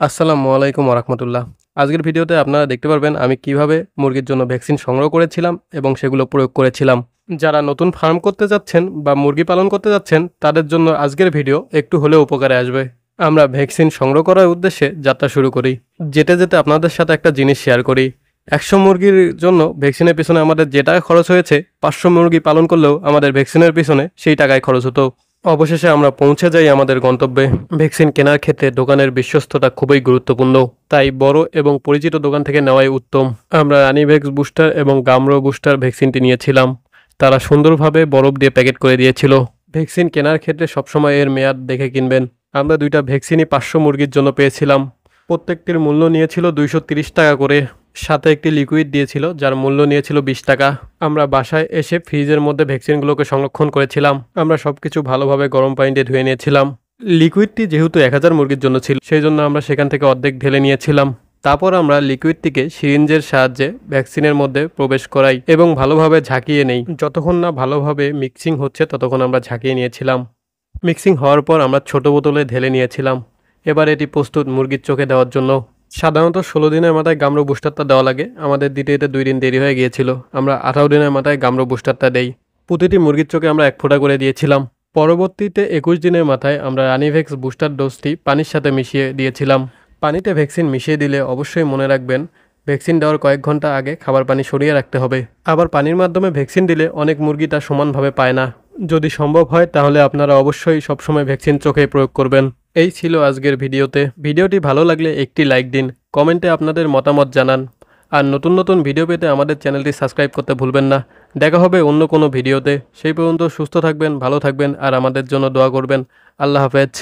আসসালামু আলাইকুম ওরহমতুল্লাহ। আজকের ভিডিওতে আপনারা দেখতে পারবেন আমি কিভাবে মুরগির জন্য ভ্যাকসিন সংগ্রহ করেছিলাম এবং সেগুলো প্রয়োগ করেছিলাম। যারা নতুন ফার্ম করতে যাচ্ছেন বা মুরগি পালন করতে যাচ্ছেন তাদের জন্য আজকের ভিডিও একটু হলেও উপকারে আসবে। আমরা ভ্যাকসিন সংগ্রহ করার উদ্দেশ্যে যাত্রা শুরু করি। যেতে যেতে আপনাদের সাথে একটা জিনিস শেয়ার করি। 100 মুরগির জন্য ভ্যাকসিনের পিছনে আমাদের যে টাকা খরচ হয়েছে 500 মুরগি পালন করলেও আমাদের ভ্যাকসিনের পিছনে সেই টাকায় খরচ হতো। অবশেষে আমরা পৌঁছে যাই আমাদের গন্তব্যে। ভ্যাকসিন কেনার ক্ষেত্রে দোকানের বিশ্বস্ততা খুবই গুরুত্বপূর্ণ, তাই বড় এবং পরিচিত দোকান থেকে নেওয়াই উত্তম। আমরা রানিভ্যাক্স বুস্টার এবং গামরো বুস্টার ভ্যাকসিনটি নিয়েছিলাম। তারা সুন্দরভাবে বরফ দিয়ে প্যাকেট করে দিয়েছিল। ভ্যাকসিন কেনার ক্ষেত্রে সবসময় এর মেয়াদ দেখে কিনবেন। আমরা দুইটা ভ্যাকসিনই 500 মুরগির জন্য পেয়েছিলাম। প্রত্যেকটির মূল্য নিয়েছিল 230 টাকা করে। সাথে একটি লিকুইড দিয়েছিল যার মূল্য নিয়েছিল 20 টাকা। আমরা বাসায় এসে ফ্রিজের মধ্যে ভ্যাকসিনগুলোকে সংরক্ষণ করেছিলাম। আমরা সবকিছু ভালোভাবে গরম পানিতে ধুয়ে নিয়েছিলাম। লিকুইডটি যেহেতু 1000 মুরগির জন্য ছিল সেই জন্য আমরা সেখান থেকে অর্ধেক ঢেলে নিয়েছিলাম। তারপর আমরা লিকুইডটিকে সিরিঞ্জের সাহায্যে ভ্যাকসিনের মধ্যে প্রবেশ করাই এবং ভালোভাবে ঝাঁকিয়ে নেই। যতক্ষণ না ভালোভাবে মিক্সিং হচ্ছে ততক্ষণ আমরা ঝাঁকিয়ে নিয়েছিলাম। মিক্সিং হওয়ার পর আমরা ছোট বোতলে ঢেলে নিয়েছিলাম। এবার এটি প্রস্তুত মুরগির চোখে দেওয়ার জন্য। সাধারণত 16 দিনের মাথায় গামরো বুস্টারটা দেওয়া লাগে, আমাদের দিতে এতে 2 দিন দেরি হয়ে গিয়েছিল। আমরা 18 দিনের মাথায় গামরো বুস্টারটা দেই। প্রতিটি মুরগির চোখে আমরা 1 ফোঁটা করে দিয়েছিলাম। পরবর্তীতে 21 দিনের মাথায় আমরা রানিভ্যাক্স বুস্টার ডোজটি পানির সাথে মিশিয়ে দিয়েছিলাম। পানিতে ভ্যাকসিন মিশিয়ে দিলে অবশ্যই মনে রাখবেন ভ্যাকসিন দেওয়ার কয়েক ঘন্টা আগে খাবার পানি সরিয়ে রাখতে হবে। আবার পানির মাধ্যমে ভ্যাকসিন দিলে অনেক মুরগি তা সমানভাবে পায় না। যদি সম্ভব হয় তাহলে আপনারা অবশ্যই সবসময় ভ্যাকসিন চোখে প্রয়োগ করবেন। এই ছিল আজকের ভিডিওতে। ভিডিওটি ভালো লাগলে একটি লাইক দিন, কমেন্টে আপনাদের মতামত জানান। আর নতুন নতুন ভিডিও পেতে আমাদের চ্যানেলটি সাবস্ক্রাইব করতে ভুলবেন না। দেখা হবে অন্য কোনো ভিডিওতে। সেই পর্যন্ত সুস্থ থাকবেন, ভালো থাকবেন আর আমাদের জন্য দোয়া করবেন। আল্লাহ হাফেজ।